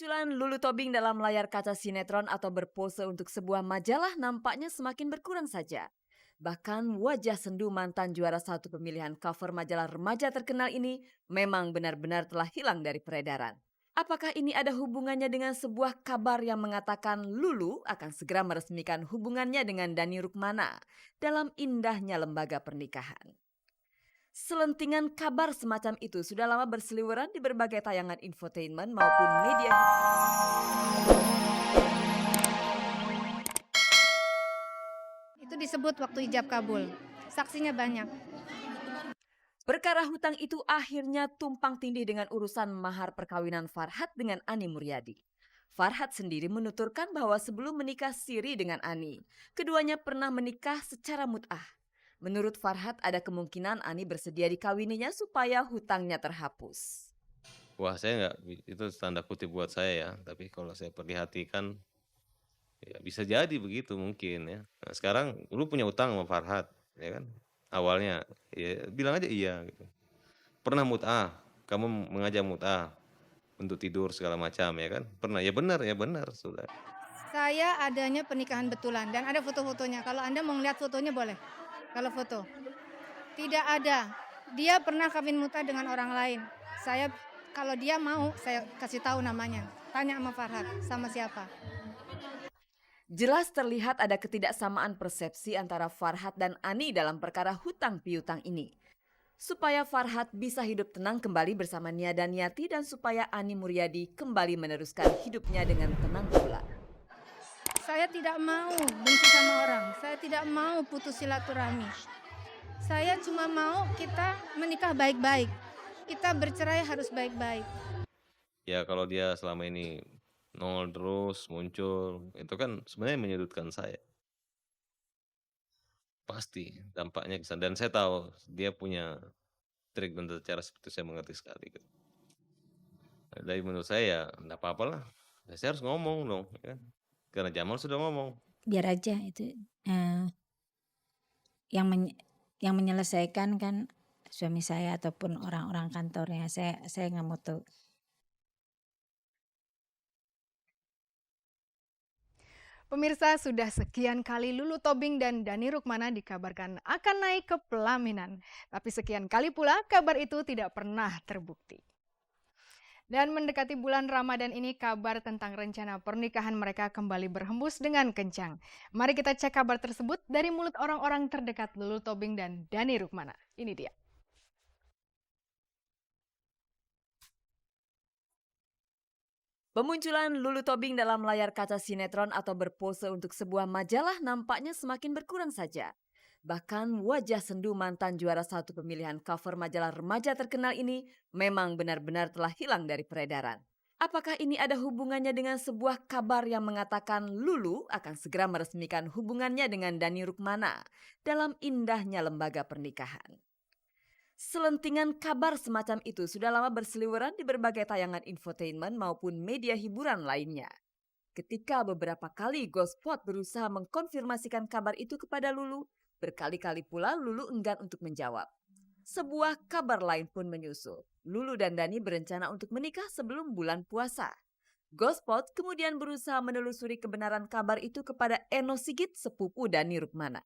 Kemunculan Lulu Tobing dalam layar kaca sinetron atau berpose untuk sebuah majalah nampaknya semakin berkurang saja. Bahkan wajah sendu mantan juara satu pemilihan cover majalah remaja terkenal ini memang benar-benar telah hilang dari peredaran. Apakah ini ada hubungannya dengan sebuah kabar yang mengatakan Lulu akan segera meresmikan hubungannya dengan Dani Rukmana dalam indahnya lembaga pernikahan? Selentingan kabar semacam itu sudah lama berseliweran di berbagai tayangan infotainment maupun media. Itu disebut waktu ijab kabul. Saksinya banyak. Perkara hutang itu akhirnya tumpang tindih dengan urusan mahar perkawinan Farhad dengan Ani Muryadi. Farhad sendiri menuturkan bahwa sebelum menikah siri dengan Ani, keduanya pernah menikah secara mut'ah. Menurut Farhad ada kemungkinan Ani bersedia dikawininya supaya hutangnya terhapus. Wah, saya nggak, itu tanda kutip buat saya ya. Tapi kalau saya perhatikan, ya bisa jadi begitu mungkin ya. Nah, sekarang lu punya utang sama Farhad, ya kan? Awalnya, ya bilang aja iya gitu. Pernah mut'ah, kamu mengajak mut'ah untuk tidur segala macam ya kan? Pernah, ya benar sudah. Saya adanya pernikahan betulan dan ada foto-fotonya. Kalau Anda mau lihat fotonya boleh. Kalau foto. Tidak ada. Dia pernah kawin muta dengan orang lain. Kalau dia mau, saya kasih tahu namanya. Tanya sama Farhad, sama siapa. Jelas terlihat ada ketidaksamaan persepsi antara Farhad dan Ani dalam perkara hutang piutang ini. Supaya Farhad bisa hidup tenang kembali bersama Nia dan Yati dan supaya Ani Muryadi kembali meneruskan hidupnya dengan tenang pula. Saya tidak mau benci sama orang. Saya tidak mau putus silaturahmi. Saya cuma mau kita menikah baik-baik. Kita bercerai harus baik-baik. Ya kalau dia selama ini nongol terus muncul, itu kan sebenarnya menyudutkan saya. Pasti dampaknya bisa, dan saya tahu dia punya trik dan cara seperti saya mengerti sekali gitu. Dari menurut saya ya enggak apa-apalah. Ya, saya harus ngomong dong ya. Karena Jamal sudah ngomong. Biar aja itu yang menyelesaikan kan suami saya ataupun orang-orang kantornya. Saya nggak mau tahu. Pemirsa, sudah sekian kali Lulu Tobing dan Dani Rukmana dikabarkan akan naik ke pelaminan. Tapi sekian kali pula kabar itu tidak pernah terbukti. Dan mendekati bulan Ramadan ini kabar tentang rencana pernikahan mereka kembali berhembus dengan kencang. Mari kita cek kabar tersebut dari mulut orang-orang terdekat Lulu Tobing dan Dani Rukmana. Ini dia. Pemunculan Lulu Tobing dalam layar kaca sinetron atau berpose untuk sebuah majalah nampaknya semakin berkurang saja. Bahkan wajah sendu mantan juara satu pemilihan cover majalah remaja terkenal ini memang benar-benar telah hilang dari peredaran. Apakah ini ada hubungannya dengan sebuah kabar yang mengatakan Lulu akan segera meresmikan hubungannya dengan Dani Rukmana dalam indahnya lembaga pernikahan? Selentingan kabar semacam itu sudah lama berseliweran di berbagai tayangan infotainment maupun media hiburan lainnya. Ketika beberapa kali Ghospot berusaha mengkonfirmasikan kabar itu kepada Lulu, berkali-kali pula Lulu enggan untuk menjawab. Sebuah kabar lain pun menyusul. Lulu dan Dani berencana untuk menikah sebelum bulan puasa. Ghospot kemudian berusaha menelusuri kebenaran kabar itu kepada Eno Sigit, sepupu Dani Rukmana.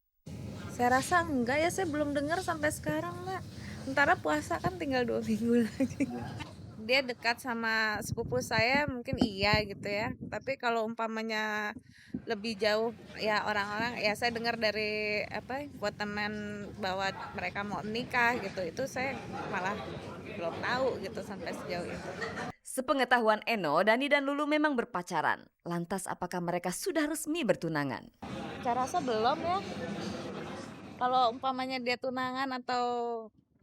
Saya rasa enggak ya, saya belum dengar sampai sekarang Mbak. Sementara puasa kan tinggal 2 minggu lagi. Dia dekat sama sepupu saya mungkin iya gitu ya. Tapi kalau umpamanya lebih jauh ya orang-orang ya saya dengar dari buat teman bahwa mereka mau nikah gitu. Itu saya malah belum tahu gitu sampai sejauh itu. Sepengetahuan Eno, Dani dan Lulu memang berpacaran. Lantas apakah mereka sudah resmi bertunangan? Saya rasa belum ya. Kalau umpamanya dia tunangan atau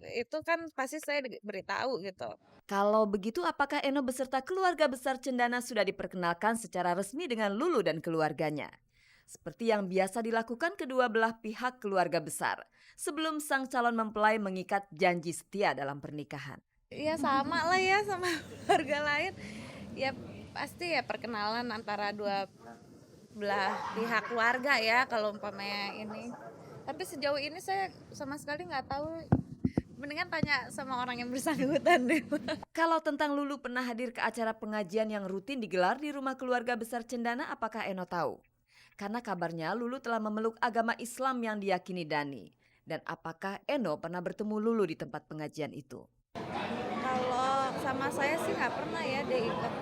itu kan pasti saya beritahu gitu. Kalau begitu apakah Eno beserta keluarga besar Cendana sudah diperkenalkan secara resmi dengan Lulu dan keluarganya? Seperti yang biasa dilakukan kedua belah pihak keluarga besar sebelum sang calon mempelai mengikat janji setia dalam pernikahan. Ya sama lah ya sama keluarga lain. Ya pasti ya perkenalan antara dua belah pihak keluarga ya kalau umpamanya ini. Tapi sejauh ini saya sama sekali nggak tahu Mendingan tanya sama orang yang bersangkutan deh. Kalau tentang Lulu pernah hadir ke acara pengajian yang rutin digelar di rumah keluarga besar Cendana, apakah Eno tahu? Karena kabarnya Lulu telah memeluk agama Islam yang diyakini Dani. Dan apakah Eno pernah bertemu Lulu di tempat pengajian itu? Kalau sama saya sih nggak pernah ya dia ikut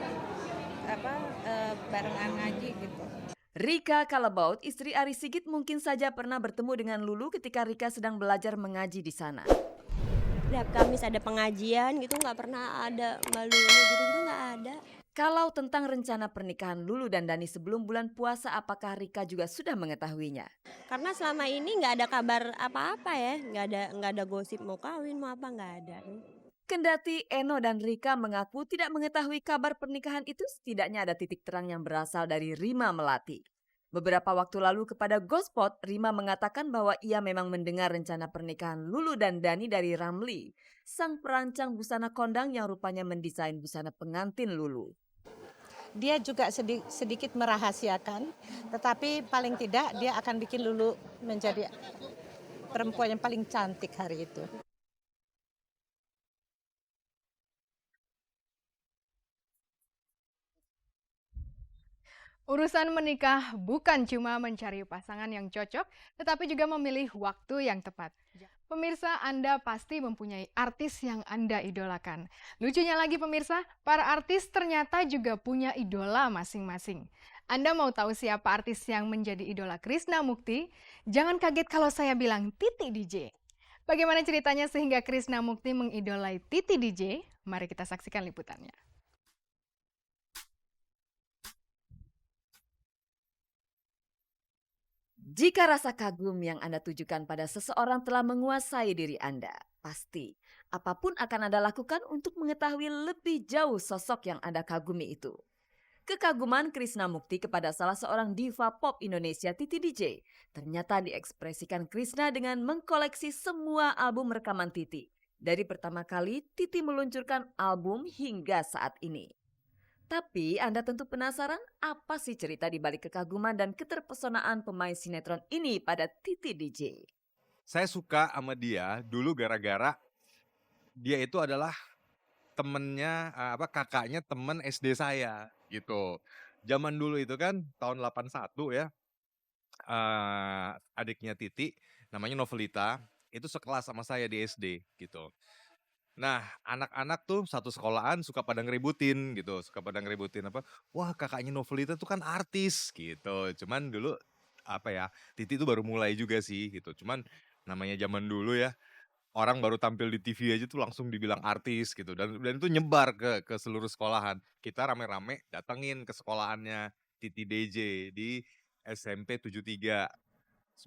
barengan ngaji gitu. Rika Kalabaut, istri Ari Sigit, mungkin saja pernah bertemu dengan Lulu ketika Rika sedang belajar mengaji di sana. Tiap Kamis ada pengajian gitu nggak pernah ada Mbak Lulu gitu-gitu nggak ada. Kalau tentang rencana pernikahan Lulu dan Dani sebelum bulan puasa, apakah Rika juga sudah mengetahuinya? Karena selama ini nggak ada kabar apa-apa ya, nggak ada gosip mau kawin mau apa nggak ada. Kendati Eno dan Rika mengaku tidak mengetahui kabar pernikahan itu, setidaknya ada titik terang yang berasal dari Rima Melati. Beberapa waktu lalu kepada Gospot, Rima mengatakan bahwa ia memang mendengar rencana pernikahan Lulu dan Dani dari Ramli, sang perancang busana kondang yang rupanya mendesain busana pengantin Lulu. Dia juga sedikit merahasiakan, tetapi paling tidak dia akan bikin Lulu menjadi perempuan yang paling cantik hari itu. Urusan menikah bukan cuma mencari pasangan yang cocok, tetapi juga memilih waktu yang tepat. Pemirsa, Anda pasti mempunyai artis yang Anda idolakan. Lucunya lagi pemirsa, para artis ternyata juga punya idola masing-masing. Anda mau tahu siapa artis yang menjadi idola Krishna Mukti? Jangan kaget kalau saya bilang Titi DJ. Bagaimana ceritanya sehingga Krishna Mukti mengidolai Titi DJ? Mari kita saksikan liputannya. Jika rasa kagum yang Anda tujukan pada seseorang telah menguasai diri Anda, pasti apapun akan Anda lakukan untuk mengetahui lebih jauh sosok yang Anda kagumi itu. Kekaguman Krishna Mukti kepada salah seorang diva pop Indonesia, Titi DJ, ternyata diekspresikan Krishna dengan mengkoleksi semua album rekaman Titi. Dari pertama kali Titi meluncurkan album hingga saat ini. Tapi Anda tentu penasaran apa sih cerita di balik kekaguman dan keterpesonaan pemain sinetron ini pada Titi DJ. Saya suka sama dia dulu gara-gara dia itu adalah temennya, kakaknya temen SD saya gitu. Zaman dulu itu kan tahun 81 ya, adiknya Titi namanya Novelita, itu sekelas sama saya di SD gitu. Nah, anak-anak tuh satu sekolahan suka pada ngeributin gitu, wah kakaknya Novelita tuh kan artis gitu. Cuman dulu Titi tuh baru mulai juga sih gitu. Cuman namanya zaman dulu ya, orang baru tampil di TV aja tuh langsung dibilang artis gitu. Dan itu nyebar ke seluruh sekolahan. Kita rame-rame datengin ke sekolahannya Titi DJ di SMP 73.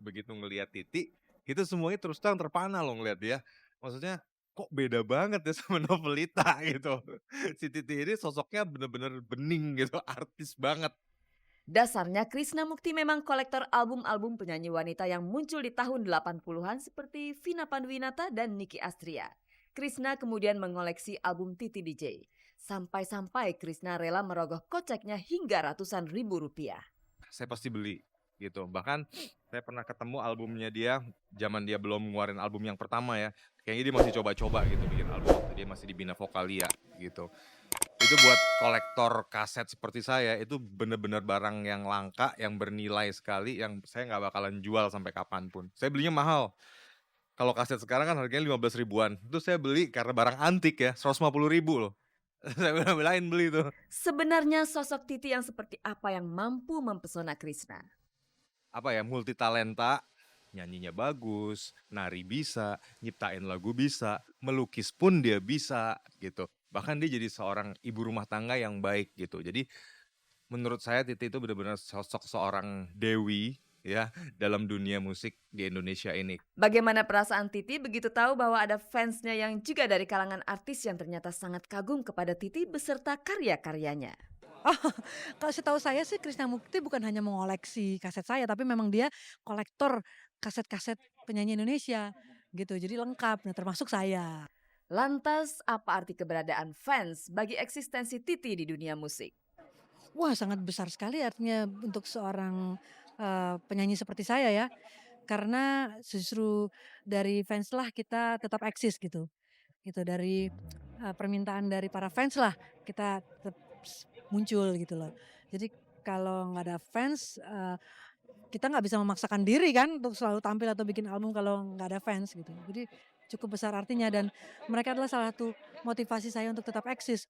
Begitu ngelihat Titi, itu semuanya terus terang terpana loh ngeliat dia. Maksudnya kok beda banget ya sama Novelita gitu. Si Titi ini sosoknya bener-bener bening gitu, artis banget. Dasarnya Krishna Mukti memang kolektor album-album penyanyi wanita yang muncul di tahun 80-an seperti Vina Panduwinata dan Nicky Astria. Krishna kemudian mengoleksi album Titi DJ. Sampai-sampai Krishna rela merogoh koceknya hingga ratusan ribu rupiah. Saya pasti beli gitu. Bahkan saya pernah ketemu albumnya dia, zaman dia belum ngeluarin album yang pertama ya. Kayaknya dia masih coba-coba gitu bikin album waktu dia masih di Bina Vokalia gitu. Itu buat kolektor kaset seperti saya, itu bener-bener barang yang langka, yang bernilai sekali, yang saya nggak bakalan jual sampai kapanpun. Saya belinya mahal. Kalau kaset sekarang kan harganya 15 ribuan. Itu saya beli karena barang antik ya, 150 ribu loh. Saya bela-belain beli itu. Sebenarnya sosok Titi yang seperti apa yang mampu mempesona Krishna? Multi talenta, nyanyinya bagus, nari bisa, nyiptain lagu bisa, melukis pun dia bisa gitu. Bahkan dia jadi seorang ibu rumah tangga yang baik gitu. Jadi menurut saya Titi itu benar-benar sosok seorang dewi ya dalam dunia musik di Indonesia ini. Bagaimana perasaan Titi begitu tahu bahwa ada fansnya yang juga dari kalangan artis yang ternyata sangat kagum kepada Titi beserta karya-karyanya? Kalau setahu saya sih Krishna Mukti bukan hanya mengoleksi kaset saya, tapi memang dia kolektor kaset-kaset penyanyi Indonesia gitu. Jadi lengkap, nah termasuk saya. Lantas apa arti keberadaan fans bagi eksistensi Titi di dunia musik? Wah sangat besar sekali artinya untuk seorang penyanyi seperti saya ya. karena justru dari fans lah kita tetap eksis gitu. Gitu dari permintaan dari para fans lah kita tetap muncul gitu loh. Jadi kalau nggak ada fans, kita nggak bisa memaksakan diri kan untuk selalu tampil atau bikin album kalau nggak ada fans gitu. Jadi cukup besar artinya dan mereka adalah salah satu motivasi saya untuk tetap eksis.